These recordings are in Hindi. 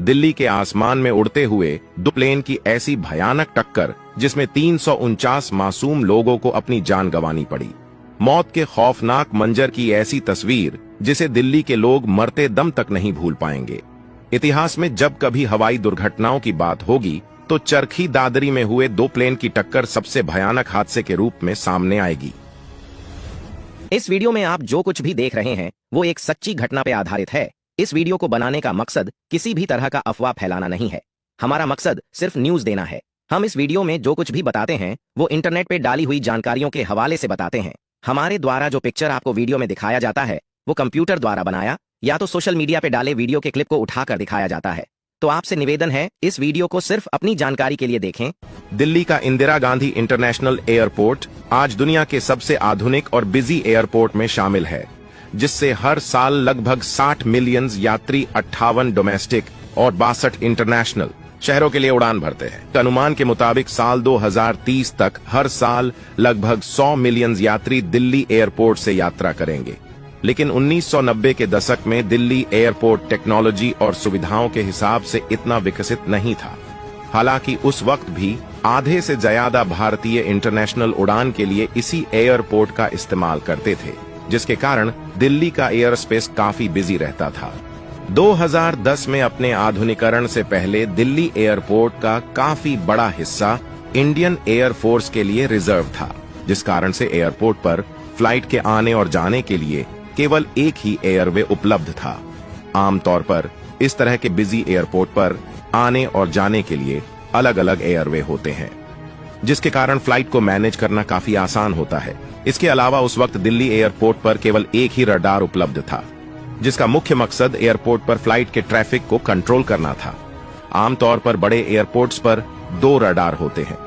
दिल्ली के आसमान में उड़ते हुए दो प्लेन की ऐसी भयानक टक्कर जिसमें 349 मासूम लोगों को अपनी जान गंवानी पड़ी। मौत के खौफनाक मंजर की ऐसी तस्वीर जिसे दिल्ली के लोग मरते दम तक नहीं भूल पाएंगे। इतिहास में जब कभी हवाई दुर्घटनाओं की बात होगी तो चरखी दादरी में हुए दो प्लेन की टक्कर सबसे भयानक हादसे के रूप में सामने आएगी। इस वीडियो में आप जो कुछ भी देख रहे हैं वो एक सच्ची घटना पर आधारित है। इस वीडियो को बनाने का मकसद किसी भी तरह का अफवाह फैलाना नहीं है। हमारा मकसद सिर्फ न्यूज देना है। हम इस वीडियो में जो कुछ भी बताते हैं वो इंटरनेट पे डाली हुई जानकारियों के हवाले से बताते हैं। हमारे द्वारा जो पिक्चर आपको वीडियो में दिखाया जाता है वो कंप्यूटर द्वारा बनाया या तो सोशल मीडिया पे डाले वीडियो के क्लिप को उठाकर दिखाया जाता है। तो आपसे निवेदन है इस वीडियो को सिर्फ अपनी जानकारी के लिए देखें। दिल्ली का इंदिरा गांधी इंटरनेशनल एयरपोर्ट आज दुनिया के सबसे आधुनिक और बिजी एयरपोर्ट में शामिल है, जिससे हर साल लगभग 60 मिलियन यात्री 58 डोमेस्टिक और 62 इंटरनेशनल शहरों के लिए उड़ान भरते हैं। अनुमान के मुताबिक साल 2030 तक हर साल लगभग 100 मिलियन यात्री दिल्ली एयरपोर्ट से यात्रा करेंगे। लेकिन 1990 के दशक में दिल्ली एयरपोर्ट टेक्नोलॉजी और सुविधाओं के हिसाब से इतना विकसित नहीं था। हालांकि उस वक्त भी आधे से ज्यादा भारतीय इंटरनेशनल उड़ान के लिए इसी एयरपोर्ट का इस्तेमाल करते थे, जिसके कारण दिल्ली का एयर स्पेस काफी बिजी रहता था। 2010 में अपने आधुनिकरण से पहले दिल्ली एयरपोर्ट का काफी बड़ा हिस्सा इंडियन एयर फोर्स के लिए रिजर्व था, जिस कारण से एयरपोर्ट पर फ्लाइट के आने और जाने के लिए केवल एक ही एयरवे उपलब्ध था। आमतौर पर इस तरह के बिजी एयरपोर्ट पर आने और जाने के लिए अलग अलग एयरवे होते हैं, जिसके कारण फ्लाइट को मैनेज करना काफी आसान होता है। इसके अलावा उस वक्त दिल्ली एयरपोर्ट पर केवल एक ही रडार उपलब्ध था, जिसका मुख्य मकसद एयरपोर्ट पर फ्लाइट के ट्रैफिक को कंट्रोल करना था। आमतौर पर बड़े एयरपोर्ट्स पर 2 रडार होते हैं।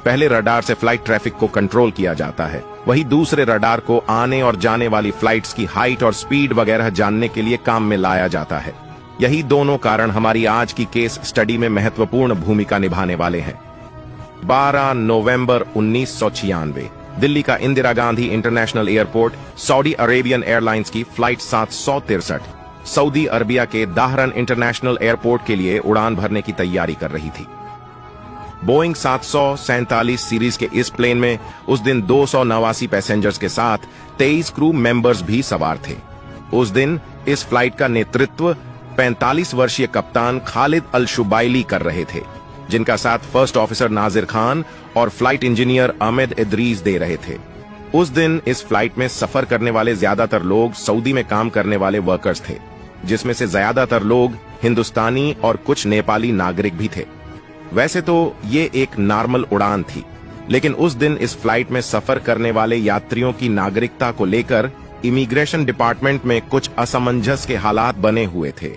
पहले रडार से फ्लाइट ट्रैफिक को कंट्रोल किया जाता है, वहीं दूसरे रडार को आने और जाने वाली फ्लाइट्स की हाइट और स्पीड वगैरह जानने के लिए काम में लाया जाता है। यही दोनों कारण हमारी आज की केस स्टडी में महत्वपूर्ण भूमिका निभाने वाले हैं। 12 नवंबर 1996 दिल्ली का Indira Gandhi international airport Saudi Arabian airlines की फ्लाइट 763 सऊदी अरबिया के दाहरन इंटरनेशनल एयरपोर्ट के लिए उड़ान भरने की तैयारी कर रही थी। बोइंग 747 सीरीज के इस प्लेन में उस दिन 289 पैसेंजर्स के साथ 23 क्रू मेंबर्स भी सवार थे। उस दिन इस फ्लाइट का नेतृत्व 45 वर्षीय कप्तान खालिद अल शुबाइली कर रहे थे, जिनका साथ फर्स्ट ऑफिसर नाजिर खान और फ्लाइट इंजीनियर अहमद इदरीस दे रहे थे। उस दिन इस फ्लाइट में सफर करने वाले ज्यादातर लोग सऊदी में काम करने वाले वर्कर्स थे, जिसमें से ज्यादातर लोग हिंदुस्तानी और कुछ नेपाली नागरिक भी थे। वैसे तो ये एक नॉर्मल उड़ान थी, लेकिन उस दिन इस फ्लाइट में सफर करने वाले यात्रियों की नागरिकता को लेकर इमिग्रेशन डिपार्टमेंट में कुछ असमंजस के हालात बने हुए थे,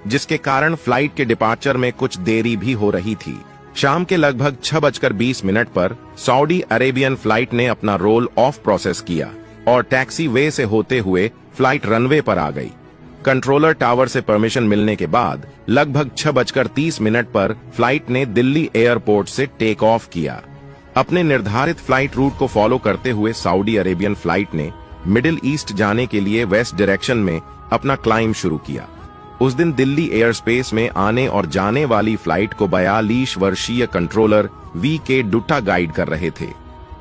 जिसके कारण फ्लाइट के डिपार्चर में कुछ देरी भी हो रही थी। शाम के लगभग 6:20 पर सऊदी अरेबियन फ्लाइट ने अपना रोल ऑफ प्रोसेस किया और टैक्सी वे से होते हुए फ्लाइट रनवे पर आ गई। कंट्रोलर टावर से परमिशन मिलने के बाद लगभग 6:30 पर फ्लाइट ने दिल्ली एयरपोर्ट से टेक ऑफ किया। अपने निर्धारित फ्लाइट रूट को फॉलो करते हुए सऊदी अरेबियन फ्लाइट ने मिडिल ईस्ट जाने के लिए वेस्ट डायरेक्शन में अपना क्लाइंब शुरू किया। उस दिन दिल्ली एयर स्पेस में आने और जाने वाली फ्लाइट को 42 वर्षीय कंट्रोलर वी.के. डुट्टा गाइड कर रहे थे।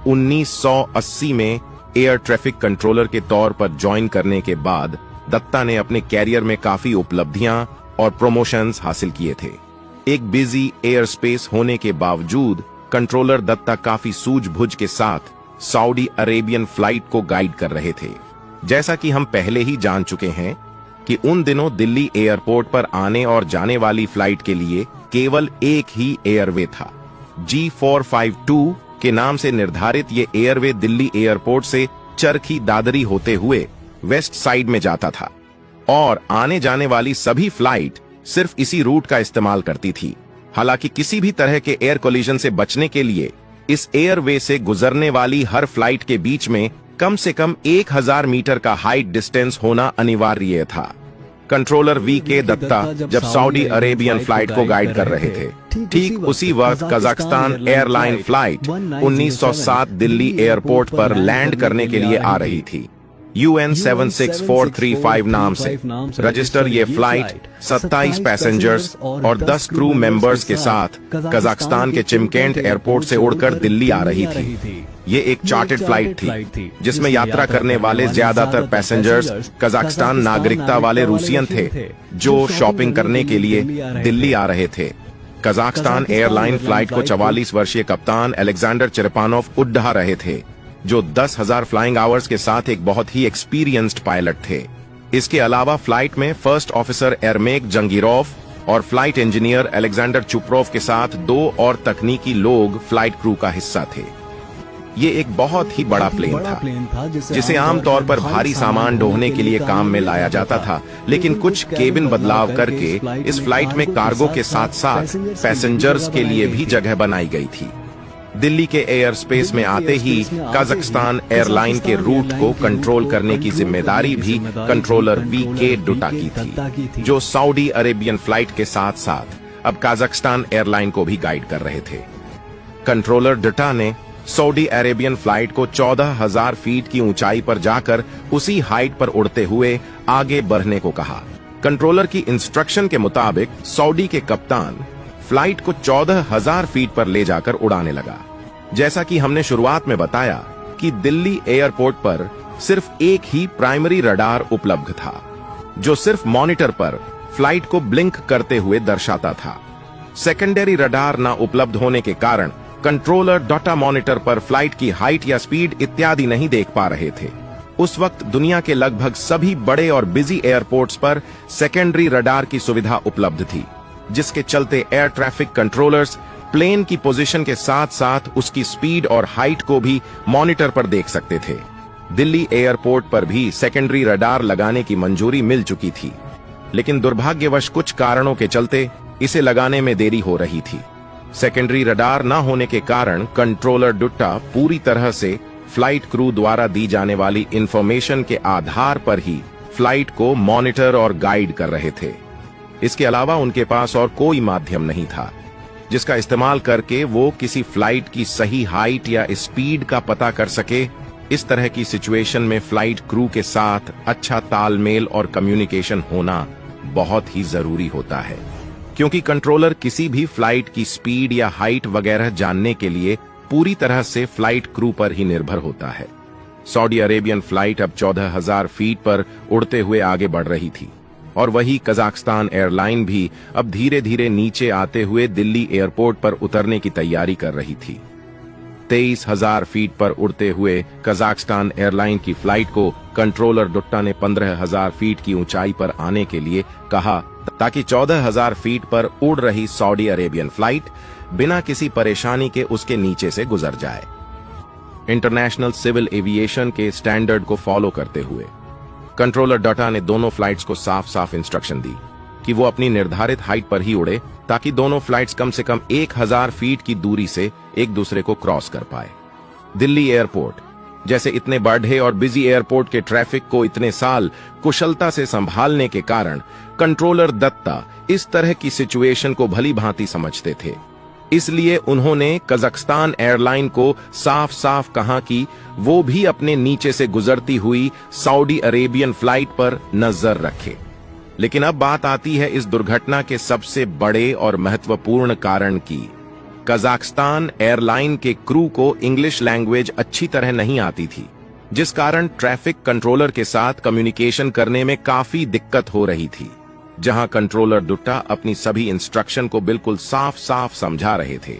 1980 में एयर ट्रैफिक कंट्रोलर के तौर पर ज्वाइन करने के बाद दत्ता ने अपने कैरियर में काफी उपलब्धियां और प्रमोशंस हासिल किए थे। एक बिजी एयर स्पेस होने के बावजूद कंट्रोलर दत्ता काफी सूझबूझ के साथ सऊदी अरेबियन फ्लाइट को गाइड कर रहे थे। जैसा कि हम पहले ही जान चुके हैं कि उन दिनों दिल्ली एयरपोर्ट पर आने और जाने वाली फ्लाइट के लिए केवल एक ही एयरवे था। G452 के नाम से निर्धारित ये एयरवे दिल्ली एयरपोर्ट से चरखी दादरी होते हुए वेस्ट साइड में जाता था और आने जाने वाली सभी फ्लाइट सिर्फ इसी रूट का इस्तेमाल करती थी। हालांकि किसी भी तरह के एयर कोलिजन से बचने के लिए इस एयरवे से गुजरने वाली हर फ्लाइट के बीच में कम से कम 1000 मीटर का हाइट डिस्टेंस होना अनिवार्य था। Controller VK. दत्ता जब सऊदी अरेबियन फ्लाइट को गाइड कर रहे थे, ठीक उसी वक्त Kazakhstan airline flight 1907 Delhi airport पर लैंड करने के लिए आ रही थी। UN 76435 नाम से रजिस्टर ये फ्लाइट 27 पैसेंजर्स और 10 क्रू मेंबर्स के साथ कजाकिस्तान के चिमकेंट एयरपोर्ट से उड़कर दिल्ली आ रही थी। ये एक चार्टर्ड फ्लाइट थी जिसमें यात्रा करने वाले ज्यादातर पैसेंजर्स कजाकिस्तान नागरिकता वाले रूसियन थे जो शॉपिंग करने के लिए दिल्ली आ रहे थे। कजाकिस्तान एयरलाइन फ्लाइट को 44 वर्षीय कप्तान अलेक्जेंडर चेरेपानोव उड़ा रहे थे, जो 10,000 फ्लाइंग आवर्स के साथ एक बहुत ही एक्सपीरियंस्ड पायलट थे। इसके अलावा फ्लाइट में फर्स्ट ऑफिसर एरमेक जंगीरोव और फ्लाइट इंजीनियर अलेक्जेंडर चुप्रोव के साथ 2 और तकनीकी लोग फ्लाइट क्रू का हिस्सा थे। ये एक बहुत ही बड़ा प्लेन था जिसे आमतौर पर भारी सामान ढोने के लिए काम में लाया जाता था, लेकिन कुछ केबिन बदलाव करके इस फ्लाइट में कार्गो के साथ साथ पैसेंजर्स के लिए भी जगह बनाई गई थी। दिल्ली के एयर स्पेस में आते ही कजाकिस्तान एयरलाइन के रूट को कंट्रोल करने की जिम्मेदारी भी कंट्रोलर वीके डुटा की थी, जो सऊदी अरेबियन फ्लाइट के साथ साथ अब कजाकिस्तान एयरलाइन को भी गाइड कर रहे थे। कंट्रोलर डुटा ने सऊदी अरेबियन फ्लाइट को 14,000 फीट की ऊंचाई पर जाकर उसी हाइट पर उड़ते हुए आगे बढ़ने को कहा। कंट्रोलर की इंस्ट्रक्शन के मुताबिक सऊदी के कप्तान फ्लाइट को 14,000 फीट पर ले जाकर उड़ाने लगा। जैसा कि हमने शुरुआत में बताया कि दिल्ली एयरपोर्ट पर सिर्फ एक ही प्राइमरी रडार उपलब्ध था, जो सिर्फ मॉनिटर पर फ्लाइट को ब्लिंक करते हुए दर्शाता था। सेकेंडरी रडार ना उपलब्ध होने के कारण कंट्रोलर डाटा मॉनिटर पर फ्लाइट की हाइट या स्पीड इत्यादि नहीं देख पा रहे थे। उस वक्त दुनिया के लगभग सभी बड़े और बिजी एयरपोर्ट्स पर सेकेंडरी रडार की सुविधा उपलब्ध थी, जिसके चलते एयर ट्रैफिक कंट्रोलर्स प्लेन की पोजीशन के साथ साथ उसकी स्पीड और हाइट को भी मॉनिटर पर देख सकते थे। दिल्ली एयरपोर्ट पर भी सेकेंडरी रडार लगाने की मंजूरी मिल चुकी थी, लेकिन दुर्भाग्यवश कुछ कारणों के चलते इसे लगाने में देरी हो रही थी। सेकेंडरी रडार न होने के कारण कंट्रोलर डुट्टा पूरी तरह से फ्लाइट क्रू द्वारा दी जाने वाली इंफॉर्मेशन के आधार पर ही फ्लाइट को मॉनिटर और गाइड कर रहे थे। इसके अलावा उनके पास और कोई माध्यम नहीं था जिसका इस्तेमाल करके वो किसी फ्लाइट की सही हाइट या स्पीड का पता कर सके। इस तरह की सिचुएशन में फ्लाइट क्रू के साथ अच्छा तालमेल और कम्युनिकेशन होना बहुत ही जरूरी होता है, क्योंकि कंट्रोलर किसी भी फ्लाइट की स्पीड या हाइट वगैरह जानने के लिए पूरी तरह से फ्लाइट क्रू पर ही निर्भर होता है। सऊदी अरेबियन फ्लाइट अब 14,000 फीट पर उड़ते हुए आगे बढ़ रही थी और वही कजाकिस्तान एयरलाइन भी अब धीरे धीरे नीचे आते हुए दिल्ली एयरपोर्ट पर उतरने की तैयारी कर रही थी। 23,000 फीट पर उड़ते हुए कजाकिस्तान एयरलाइन की फ्लाइट को कंट्रोलर डुट्टा ने 15,000 फीट की ऊंचाई पर आने के लिए कहा, ताकि 14,000 फीट पर उड़ रही सऊदी अरेबियन फ्लाइट बिना किसी परेशानी के उसके नीचे से गुजर जाए। इंटरनेशनल सिविल एविएशन के स्टैंडर्ड को फॉलो करते हुए कंट्रोलर डटा ने दोनों फ्लाइट्स को साफ साफ इंस्ट्रक्शन दी कि वो अपनी निर्धारित हाइट पर ही उड़े, ताकि दोनों फ्लाइट्स कम से कम 1,000 फीट की दूरी से एक दूसरे को क्रॉस कर पाए। दिल्ली एयरपोर्ट जैसे इतने बड़े और बिजी एयरपोर्ट के ट्रैफिक को इतने साल कुशलता से संभालने के कारण कंट्रोलर दत्ता इस तरह की सिचुएशन को भली भांति समझते थे। इसलिए उन्होंने कजाकिस्तान एयरलाइन को साफ साफ कहा कि वो भी अपने नीचे से गुजरती हुई सऊदी अरेबियन फ्लाइट पर नजर रखे। लेकिन अब बात आती है इस दुर्घटना के सबसे बड़े और महत्वपूर्ण कारण की। कजाकिस्तान एयरलाइन के क्रू को इंग्लिश लैंग्वेज अच्छी तरह नहीं आती थी, जिस कारण ट्रैफिक कंट्रोलर के साथ कम्युनिकेशन करने में काफी दिक्कत हो रही थी। जहां कंट्रोलर डुट्टा अपनी सभी इंस्ट्रक्शन को बिल्कुल साफ साफ समझा रहे थे,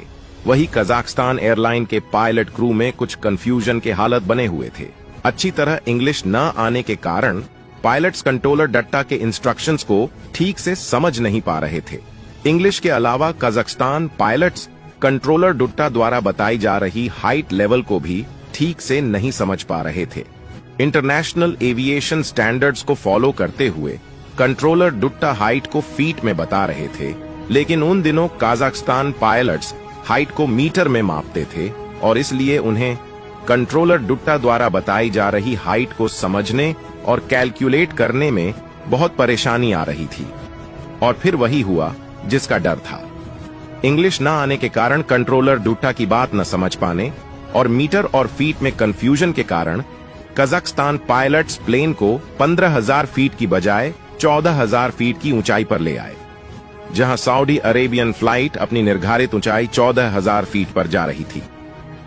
वही कजाकिस्तान एयरलाइन के पायलट क्रू में कुछ कंफ्यूजन के हालत बने हुए थे। अच्छी तरह इंग्लिश न आने के कारण पायलट्स कंट्रोलर डट्टा के इंस्ट्रक्शंस को ठीक से समझ नहीं पा रहे थे। इंग्लिश के अलावा कजाकिस्तान पायलट्स कंट्रोलर डुट्टा द्वारा बताई जा रही हाइट लेवल को भी ठीक से नहीं समझ पा रहे थे। इंटरनेशनल एविएशन स्टैंडर्ड्स को फॉलो करते हुए कंट्रोलर डुट्टा हाइट को फीट में बता रहे थे, लेकिन उन दिनों कजाकिस्तान पायलट्स हाइट को मीटर में मापते थे और इसलिए उन्हें कंट्रोलर डुट्टा द्वारा बताई जा रही हाइट को समझने और कैलकुलेट करने में बहुत परेशानी आ रही थी। और फिर वही हुआ जिसका डर था। इंग्लिश न आने के कारण कंट्रोलर डुट्टा की बात न समझ पाने और मीटर और फीट में कंफ्यूजन के कारण कजाकिस्तान पायलट्स प्लेन को 15,000 फीट की बजाय 14,000 फीट की ऊंचाई पर ले आए, जहां सऊदी अरेबियन फ्लाइट अपनी निर्धारित ऊंचाई 14,000 फीट पर जा रही थी।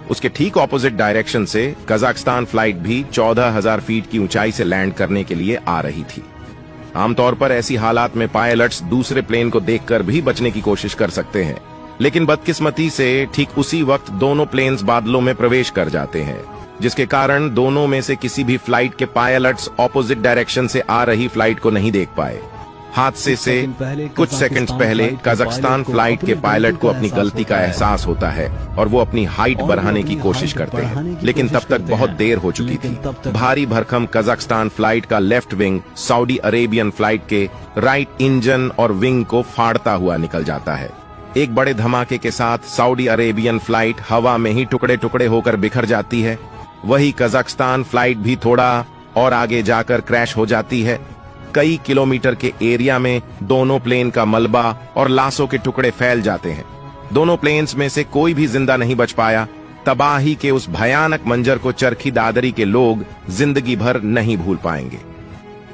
उसके ठीक ऑपोजिट डायरेक्शन से कजाकिस्तान फ्लाइट भी 14,000 फीट की ऊंचाई से लैंड करने के लिए आ रही थी। आमतौर पर ऐसी हालात में पायलट्स दूसरे प्लेन को देखकर भी बचने की कोशिश कर सकते हैं, लेकिन बदकिस्मती से ठीक उसी वक्त दोनों प्लेन्स बादलों में प्रवेश कर जाते हैं, जिसके कारण दोनों में से किसी भी फ्लाइट के पायलट्स ऑपोजिट डायरेक्शन से आ रही फ्लाइट को नहीं देख पाए। हादसे से कुछ सेकंड्स पहले कजाकिस्तान फ्लाइट के पायलट को अपनी गलती का एहसास होता है और वो अपनी हाइट बढ़ाने की कोशिश करते हैं, लेकिन तब तक बहुत देर हो चुकी थी। भारी भरकम कजाकिस्तान फ्लाइट का left wing Saudi Arabian flight के राइट इंजन और विंग को फाड़ता हुआ निकल जाता है। एक बड़े धमाके के साथ सऊदी अरेबियन फ्लाइट हवा में ही टुकड़े टुकड़े होकर बिखर जाती है। वही कजाकिस्तान फ्लाइट भी थोड़ा और आगे जाकर क्रैश हो जाती है। कई किलोमीटर के एरिया में दोनों प्लेन का मलबा और लाशों के टुकड़े फैल जाते हैं। दोनों प्लेन्स में से कोई भी जिंदा नहीं बच पाया। तबाही के उस भयानक मंजर को चरखी दादरी के लोग जिंदगी भर नहीं भूल पाएंगे।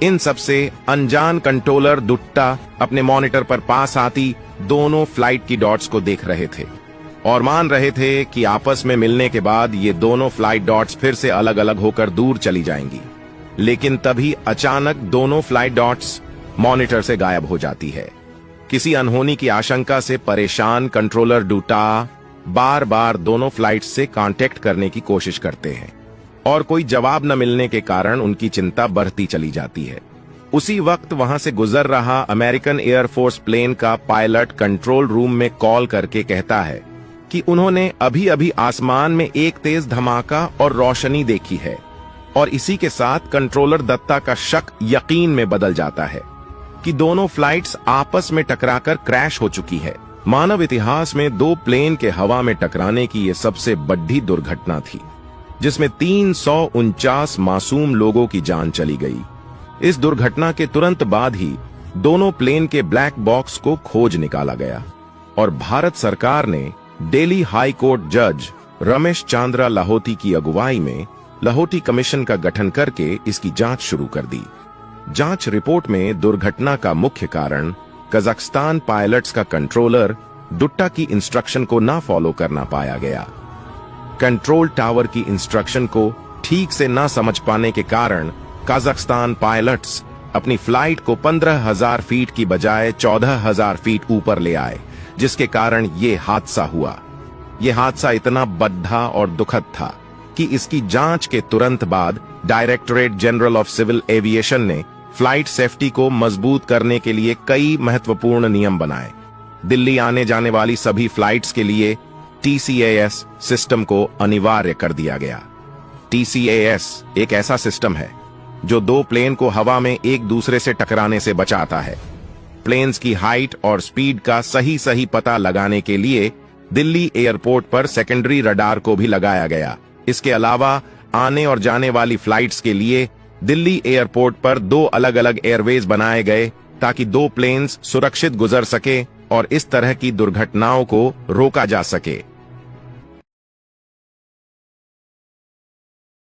इन सबसे अनजान कंट्रोलर दुट्टा अपने मॉनिटर पर पास आती दोनों फ्लाइट की डॉट्स को देख रहे थे और मान रहे थे कि आपस में मिलने के बाद ये दोनों फ्लाइट डॉट्स फिर से अलग अलग होकर दूर चली जाएंगी। लेकिन तभी अचानक दोनों फ्लाइट डॉट्स मॉनिटर से गायब हो जाती है। किसी अनहोनी की आशंका से परेशान कंट्रोलर डूटा बार बार दोनों फ्लाइट्स से कांटेक्ट करने की कोशिश करते हैं और कोई जवाब न मिलने के कारण उनकी चिंता बढ़ती चली जाती है। उसी वक्त वहां से गुजर रहा अमेरिकन एयरफोर्स प्लेन का पायलट कंट्रोल रूम में कॉल करके कहता है कि उन्होंने अभी अभी आसमान में एक तेज धमाका और रोशनी देखी है, और इसी के साथ कंट्रोलर दत्ता का शक यकीन में बदल जाता है कि दोनों फ्लाइट्स आपस में टकराकर क्रैश हो चुकी है। मानव इतिहास में दो प्लेन के हवा में टकराने की यह सबसे बड़ी दुर्घटना थी, जिसमें 349 मासूम लोगों की जान चली गई। इस दुर्घटना के तुरंत बाद ही दोनों प्लेन के ब्लैक बॉक्स को खोज निकाला गया और भारत सरकार ने दिल्ली हाई कोर्ट जज रमेश चांद्रा लाहोटी की अगुवाई में लाहोटी कमीशन का गठन करके इसकी जांच शुरू कर दी। जांच रिपोर्ट में दुर्घटना का मुख्य कारण कजाकिस्तान पायलट्स का कंट्रोलर दुट्टा की इंस्ट्रक्शन को ना फॉलो करना पाया गया। कंट्रोल टावर की इंस्ट्रक्शन को ठीक से ना समझ पाने के कारण कजाकिस्तान पायलट्स अपनी फ्लाइट को 15,000 फीट की बजाय 14,000 फीट ऊपर ले आए, जिसके कारण ये हादसा हुआ। यह हादसा इतना बद्धा और दुखद था कि इसकी जांच के तुरंत बाद directorate general of civil aviation ने फ्लाइट सेफ्टी को मजबूत करने के लिए कई महत्वपूर्ण नियम बनाए। दिल्ली आने जाने वाली सभी फ्लाइट्स के लिए TCAS सिस्टम को अनिवार्य कर दिया गया। TCAS एक ऐसा सिस्टम है जो दो प्लेन को हवा में एक दूसरे से टकराने से बचाता है। प्लेन्स की हाइट और स्पीड का सही पता लगाने के लिए दिल्ली एयरपोर्ट पर सेकेंडरी रडार को भी लगाया गया। इसके अलावा आने और जाने वाली फ्लाइट्स के लिए दिल्ली एयरपोर्ट पर 2 अलग अलग एयरवेज बनाए गए ताकि दो प्लेन्स सुरक्षित गुजर सके और इस तरह की दुर्घटनाओं को रोका जा सके।